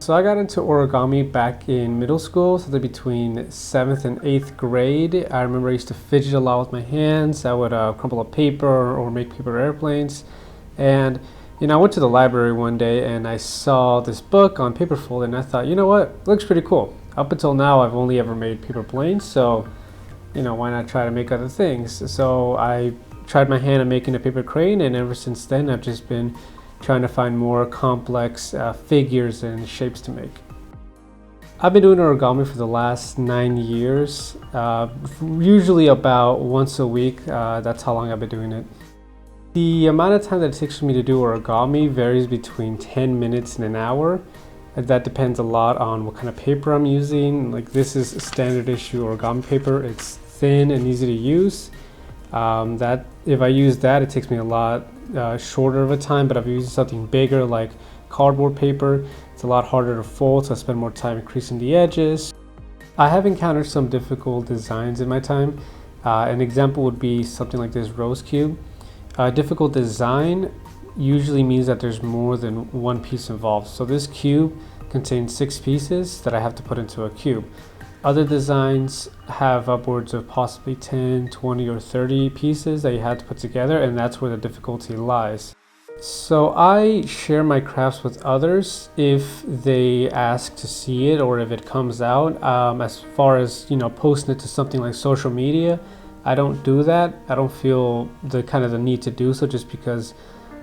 So I got into origami back in middle school, so between 7th and 8th grade. I remember I used to fidget a lot with my hands. I would crumple up paper or make paper airplanes. And I went to the library one day and I saw this book on paper fold, and I thought, you know what, it looks pretty cool. Up until now, I've only ever made paper planes, so why not try to make other things? So I tried my hand at making a paper crane, and ever since then, I've just been trying to find more complex figures and shapes to make. I've been doing origami for the last 9 years, usually about once a week. That's how long I've been doing it. The amount of time that it takes for me to do origami varies between 10 minutes and an hour. That depends a lot on what kind of paper I'm using. Like, this is standard issue origami paper. It's thin and easy to use. That if I use that, it takes me a lot shorter of a time, but if I'm using something bigger like cardboard paper, it's a lot harder to fold, so I spend more time creasing the edges. I have encountered some difficult designs in my time. An example would be something like this rose cube. Difficult design usually means that there's more than one piece involved. So this cube contains 6 pieces that I have to put into a cube. Other designs have upwards of possibly 10, 20, or 30 pieces that you have to put together, and that's where the difficulty lies. So I share my crafts with others if they ask to see it or if it comes out. As far as posting it to something like social media, I don't do that. I don't feel the need to do so, just because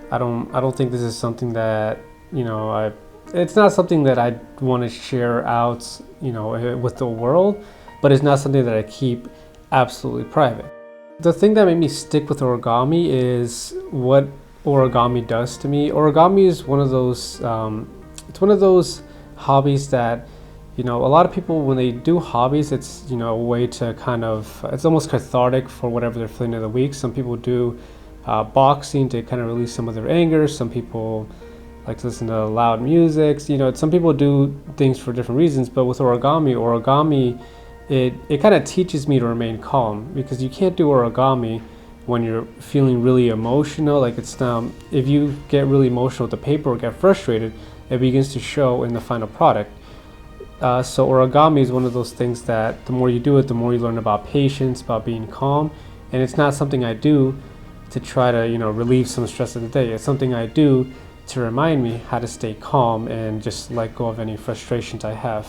I don't think this is something that it's not something that I want to share out with the world, but it's not something that I keep absolutely private. The thing that made me stick with origami is what origami does to me. Origami is one of those it's one of those hobbies that a lot of people, when they do hobbies, it's a way to it's almost cathartic for whatever they're feeling in the week. Some people do boxing to kind of release some of their anger. Some people like to listen to loud music. Some people do things for different reasons, but with origami, it kind of teaches me to remain calm, because you can't do origami when you're feeling really emotional. Like, it's if you get really emotional with the paper or get frustrated, it begins to show in the final product. So origami is one of those things that the more you do it, the more you learn about patience, about being calm. And it's not something I do to try to relieve some stress of the day. It's something I do to remind me how to stay calm and just let go of any frustrations I have.